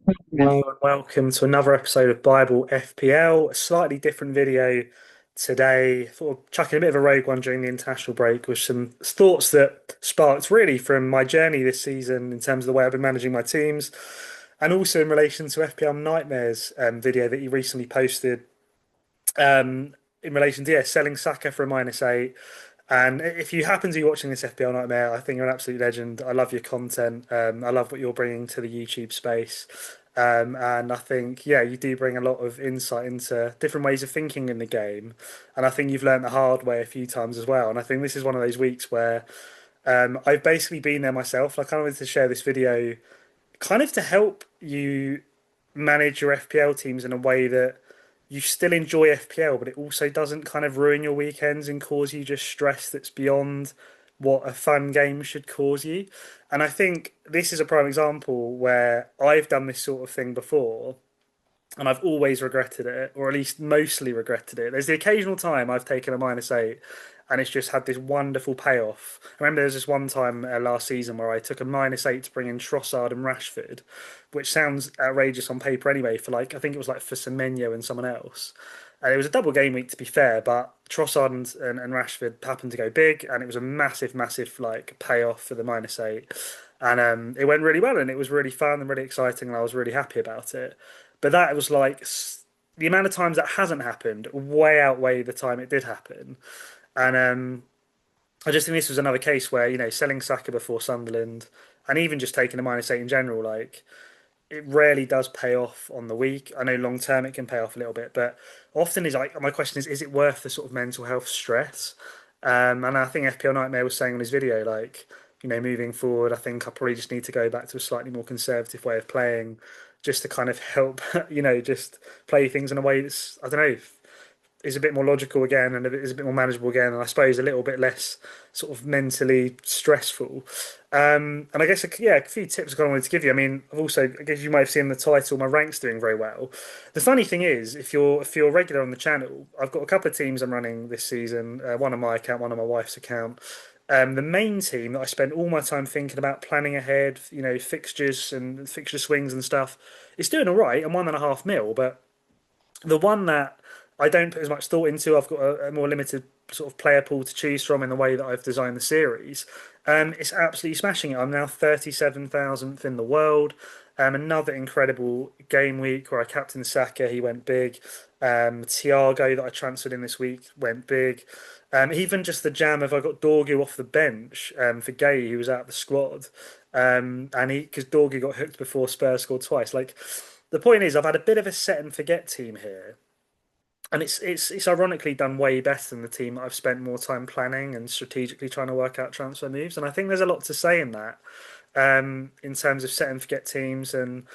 Hello and welcome to another episode of Bible FPL. A slightly different video today. Thought of chucking a bit of a rogue one during the international break with some thoughts that sparked really from my journey this season in terms of the way I've been managing my teams, and also in relation to FPL Nightmares video that you recently posted in relation to selling Saka for a -8. And if you happen to be watching this FPL Nightmare, I think you're an absolute legend. I love your content. I love what you're bringing to the YouTube space. And I think, yeah, you do bring a lot of insight into different ways of thinking in the game. And I think you've learned the hard way a few times as well. And I think this is one of those weeks where I've basically been there myself. I kind of wanted to share this video kind of to help you manage your FPL teams in a way that you still enjoy FPL, but it also doesn't kind of ruin your weekends and cause you just stress that's beyond what a fun game should cause you. And I think this is a prime example where I've done this sort of thing before and I've always regretted it, or at least mostly regretted it. There's the occasional time I've taken a -8 and it's just had this wonderful payoff. I remember there was this one time last season where I took a -8 to bring in Trossard and Rashford, which sounds outrageous on paper anyway, for like, I think it was like for Semenyo and someone else. And it was a double game week to be fair, but Trossard and Rashford happened to go big, and it was a massive, massive like payoff for the -8. And it went really well, and it was really fun and really exciting, and I was really happy about it. But that was like the amount of times that hasn't happened way outweigh the time it did happen. And I just think this was another case where, selling Saka before Sunderland and even just taking a -8 in general, like it rarely does pay off on the week. I know long term it can pay off a little bit, but often is like my question is it worth the sort of mental health stress? And I think FPL Nightmare was saying on his video, like, moving forward, I think I probably just need to go back to a slightly more conservative way of playing, just to kind of help, just play things in a way that's, I don't know, is a bit more logical again and is a bit more manageable again, and I suppose a little bit less sort of mentally stressful. And I guess, yeah, a few tips I kind of wanted to give you. I mean, I've also, I guess you might have seen the title, my rank's doing very well. The funny thing is, if you're regular on the channel, I've got a couple of teams I'm running this season, one on my account, one on my wife's account. The main team that I spend all my time thinking about planning ahead, fixtures and fixture swings and stuff, it's doing all right. I'm 1.5 mil, but the one that I don't put as much thought into, I've got a more limited sort of player pool to choose from in the way that I've designed the series. It's absolutely smashing it. I'm now 37,000th in the world. Another incredible game week where I captained Saka, he went big. Thiago that I transferred in this week went big. Even just the jam of I got Dorgu off the bench for Gay, who was out of the squad. And he because Dorgu got hooked before Spurs scored twice. Like the point is, I've had a bit of a set and forget team here, and it's ironically done way better than the team that I've spent more time planning and strategically trying to work out transfer moves. And I think there's a lot to say in that, in terms of set and forget teams. And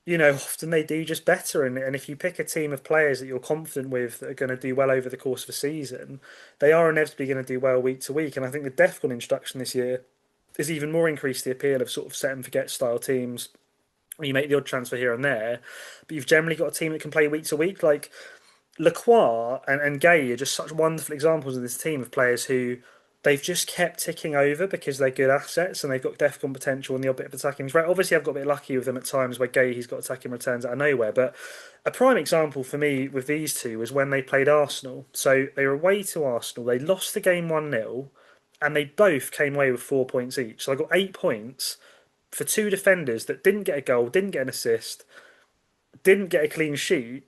often they do just better. And if you pick a team of players that you're confident with that are going to do well over the course of a season, they are inevitably going to do well week to week. And I think the Defcon introduction this year has even more increased the appeal of sort of set and forget style teams. You make the odd transfer here and there, but you've generally got a team that can play week to week. Like Lacroix and Gay are just such wonderful examples of this team of players who they've just kept ticking over because they're good assets and they've got defcon potential and the odd bit of attacking threat. Obviously, I've got a bit lucky with them at times where Gay he's got attacking returns out of nowhere. But a prime example for me with these two was when they played Arsenal. So they were away to Arsenal. They lost the game 1-0 and they both came away with 4 points each. So I got 8 points for two defenders that didn't get a goal, didn't get an assist, didn't get a clean sheet,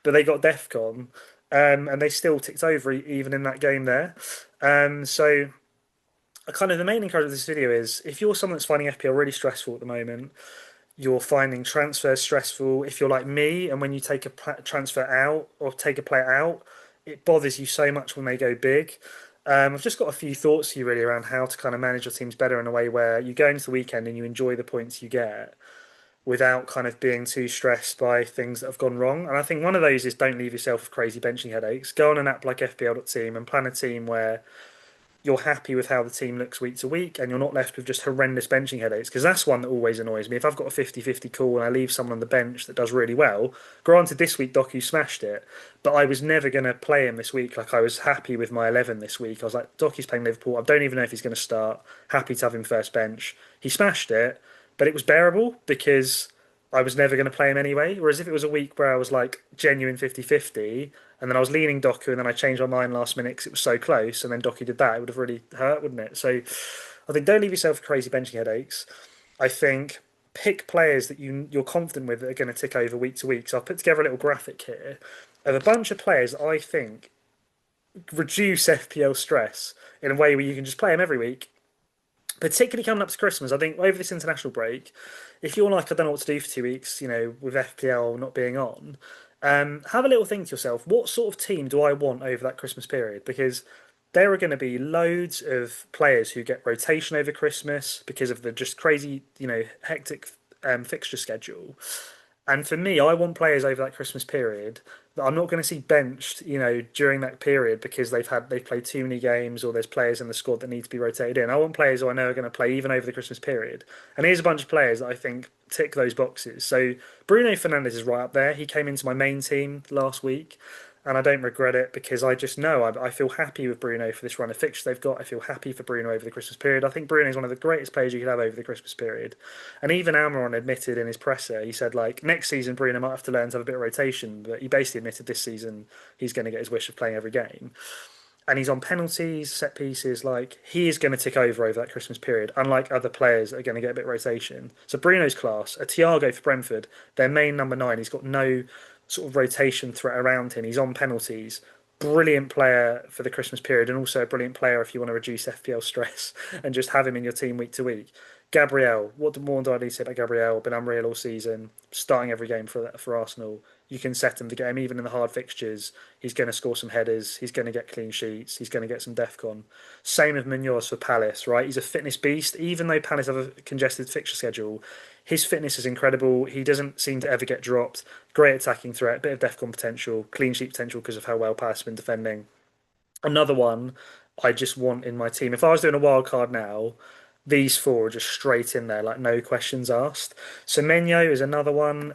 but they got DEFCON, and they still ticked over even in that game there. So kind of the main encouragement of this video is if you're someone that's finding FPL really stressful at the moment, you're finding transfers stressful. If you're like me, and when you take a transfer out or take a player out, it bothers you so much when they go big. I've just got a few thoughts for you really around how to kind of manage your teams better in a way where you go into the weekend and you enjoy the points you get without kind of being too stressed by things that have gone wrong. And I think one of those is don't leave yourself with crazy benching headaches. Go on an app like fpl.team and plan a team where you're happy with how the team looks week to week and you're not left with just horrendous benching headaches, because that's one that always annoys me. If I've got a 50-50 call and I leave someone on the bench that does really well, granted this week Doku smashed it, but I was never going to play him this week. Like I was happy with my 11 this week. I was like, Doku's playing Liverpool. I don't even know if he's going to start. Happy to have him first bench. He smashed it, but it was bearable because I was never going to play him anyway. Whereas if it was a week where I was like genuine 50-50, and then I was leaning Doku, and then I changed my mind last minute because it was so close, and then Doku did that, it would have really hurt, wouldn't it? So I think don't leave yourself crazy benching headaches. I think pick players that you're confident with that are going to tick over week to week. So I've put together a little graphic here of a bunch of players I think reduce FPL stress in a way where you can just play them every week, particularly coming up to Christmas. I think over this international break, if you're like, I don't know what to do for 2 weeks, with FPL not being on, have a little think to yourself, what sort of team do I want over that Christmas period? Because there are going to be loads of players who get rotation over Christmas because of the just crazy, hectic fixture schedule. And for me, I want players over that Christmas period that I'm not going to see benched, during that period because they've played too many games or there's players in the squad that need to be rotated in. I want players who I know are going to play even over the Christmas period. And here's a bunch of players that I think tick those boxes. So Bruno Fernandes is right up there. He came into my main team last week and I don't regret it because I just know I feel happy with Bruno for this run of fixtures they've got. I feel happy for Bruno over the Christmas period. I think Bruno is one of the greatest players you could have over the Christmas period. And even Almiron admitted in his presser, he said like next season Bruno might have to learn to have a bit of rotation, but he basically admitted this season he's going to get his wish of playing every game and he's on penalties, set pieces. Like he is going to tick over that Christmas period, unlike other players that are going to get a bit of rotation. So Bruno's class, a Thiago for Brentford, their main number nine. He's got no sort of rotation threat around him. He's on penalties. Brilliant player for the Christmas period, and also a brilliant player if you want to reduce FPL stress and just have him in your team week to week. Gabriel, what more do I need to say about Gabriel? Been unreal all season, starting every game for Arsenal. You can set him to get him even in the hard fixtures. He's going to score some headers. He's going to get clean sheets. He's going to get some defcon. Same with Munoz for Palace, right? He's a fitness beast. Even though Palace have a congested fixture schedule, his fitness is incredible. He doesn't seem to ever get dropped. Great attacking threat, bit of defcon potential, clean sheet potential because of how well Palace have been defending. Another one I just want in my team. If I was doing a wild card now, these four are just straight in there, like no questions asked. Semenyo is another one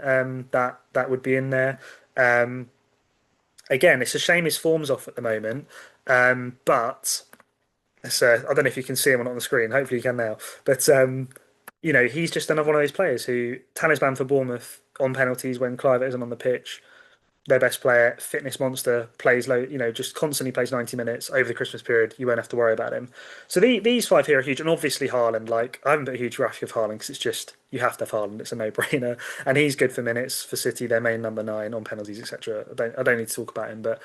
that would be in there. Um, Again, it's a shame his form's off at the moment, but I don't know if you can see him or not on the screen. Hopefully you can now. But he's just another one of those players who talisman for Bournemouth on penalties when Clive isn't on the pitch, their best player, fitness monster, plays low, just constantly plays 90 minutes over the Christmas period. You won't have to worry about him. So these five here are huge, and obviously Haaland. Like I haven't put a huge graphic of Haaland because it's just you have to have Haaland. It's a no-brainer, and he's good for minutes for City, their main number nine on penalties, etc. I don't need to talk about him, but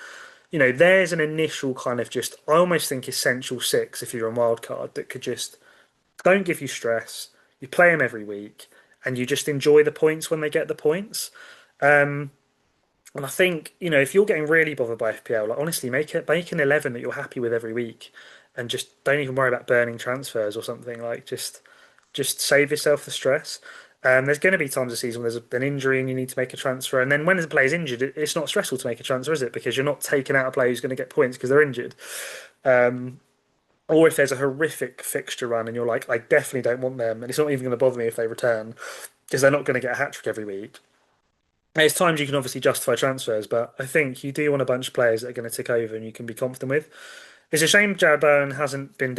there's an initial kind of just I almost think essential six if you're on wildcard that could just don't give you stress. You play them every week, and you just enjoy the points when they get the points. Um, and I think, if you're getting really bothered by FPL, like honestly, make an 11 that you're happy with every week and just don't even worry about burning transfers or something. Like just save yourself the stress. There's going to be times a season where there's an injury and you need to make a transfer. And then when the player's injured, it's not stressful to make a transfer, is it? Because you're not taking out a player who's going to get points because they're injured. Um, or if there's a horrific fixture run and you're like, I definitely don't want them, and it's not even going to bother me if they return because they're not going to get a hat trick every week. There's times you can obviously justify transfers, but I think you do want a bunch of players that are going to tick over and you can be confident with. It's a shame Jared Bowen hasn't been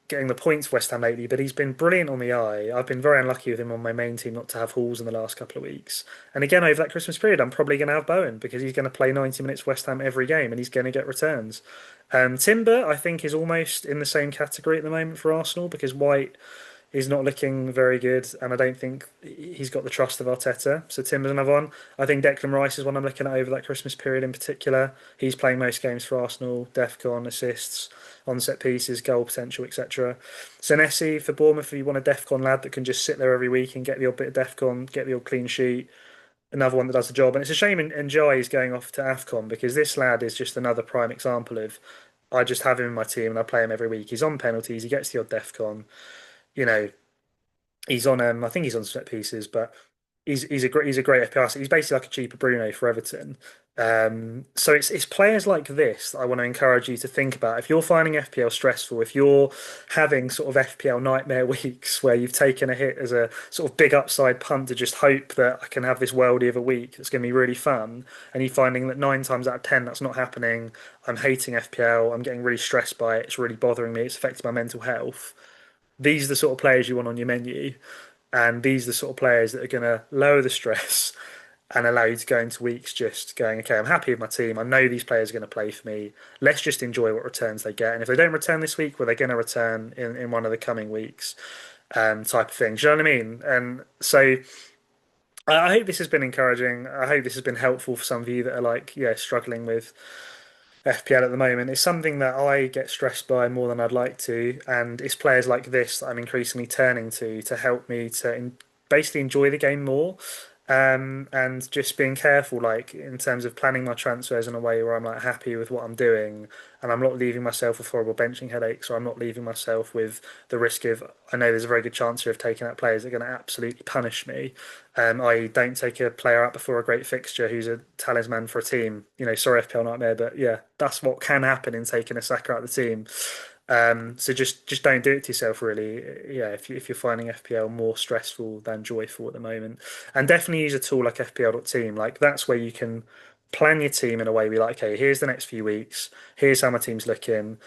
getting the points for West Ham lately, but he's been brilliant on the eye. I've been very unlucky with him on my main team not to have Halls in the last couple of weeks. And again, over that Christmas period, I'm probably going to have Bowen because he's going to play 90 minutes for West Ham every game and he's going to get returns. Timber, I think, is almost in the same category at the moment for Arsenal because White is not looking very good, and I don't think he's got the trust of Arteta. So Timber's another one. I think Declan Rice is one I'm looking at over that Christmas period in particular. He's playing most games for Arsenal, defcon, assists, on set pieces, goal potential, etc. Senesi for Bournemouth, if you want a defcon lad that can just sit there every week and get the odd bit of defcon, get the odd clean sheet. Another one that does the job. And it's a shame Njai is going off to AFCON because this lad is just another prime example of I just have him in my team and I play him every week. He's on penalties, he gets the odd defcon. You know, he's on I think he's on set pieces, but he's a great FPL. He's basically like a cheaper Bruno for Everton. So it's players like this that I want to encourage you to think about. If you're finding FPL stressful, if you're having sort of FPL nightmare weeks where you've taken a hit as a sort of big upside punt to just hope that I can have this worldie of a week that's going to be really fun, and you're finding that 9 times out of 10 that's not happening. I'm hating FPL. I'm getting really stressed by it. It's really bothering me. It's affecting my mental health. These are the sort of players you want on your menu. And these are the sort of players that are going to lower the stress and allow you to go into weeks just going, okay, I'm happy with my team. I know these players are going to play for me. Let's just enjoy what returns they get. And if they don't return this week, well, they're going to return in one of the coming weeks, type of thing. Do you know what I mean? And so I hope this has been encouraging. I hope this has been helpful for some of you that are like, yeah, struggling with FPL at the moment. It's something that I get stressed by more than I'd like to, and it's players like this that I'm increasingly turning to help me to basically enjoy the game more. And just being careful, like in terms of planning my transfers in a way where I'm like happy with what I'm doing, and I'm not leaving myself with horrible benching headaches, or I'm not leaving myself with the risk of I know there's a very good chance here of taking out players that are going to absolutely punish me. I don't take a player out before a great fixture who's a talisman for a team. Sorry FPL nightmare, but yeah, that's what can happen in taking a Saka out of the team. So just don't do it to yourself, really. Yeah, if you're finding FPL more stressful than joyful at the moment, and definitely use a tool like fpl.team. Like that's where you can plan your team in a way. Be like, okay, here's the next few weeks. Here's how my team's looking.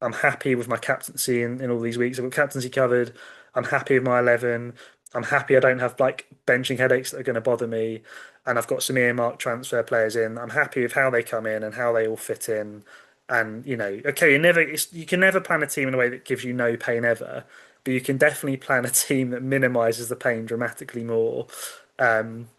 I'm happy with my captaincy in all these weeks. I've got captaincy covered. I'm happy with my 11. I'm happy I don't have like benching headaches that are going to bother me. And I've got some earmarked transfer players in. I'm happy with how they come in and how they all fit in. And okay, you can never plan a team in a way that gives you no pain ever, but you can definitely plan a team that minimizes the pain dramatically more. Um,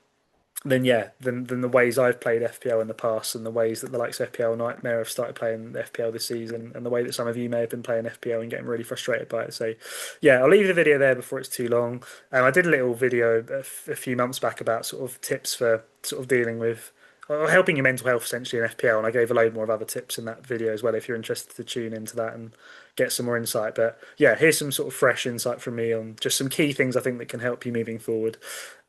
than the ways I've played FPL in the past and the ways that the likes of FPL Nightmare have started playing FPL this season and the way that some of you may have been playing FPL and getting really frustrated by it. So yeah, I'll leave the video there before it's too long. I did a little video a few months back about sort of tips for sort of dealing with or helping your mental health essentially in FPL, and I gave a load more of other tips in that video as well if you're interested to tune into that and get some more insight. But yeah, here's some sort of fresh insight from me on just some key things I think that can help you moving forward.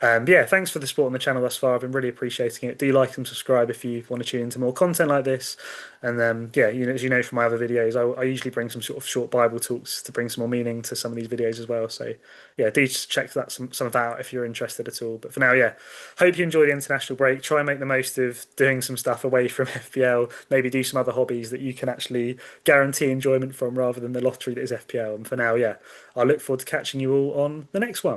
Yeah, thanks for the support on the channel thus far. I've been really appreciating it. Do like and subscribe if you want to tune into more content like this. And yeah, as you know from my other videos, I usually bring some sort of short Bible talks to bring some more meaning to some of these videos as well. So yeah, do just check some of that out if you're interested at all. But for now, yeah, hope you enjoy the international break. Try and make the most of doing some stuff away from FPL. Maybe do some other hobbies that you can actually guarantee enjoyment from rather than the lottery that is FPL. And for now, yeah, I look forward to catching you all on the next one.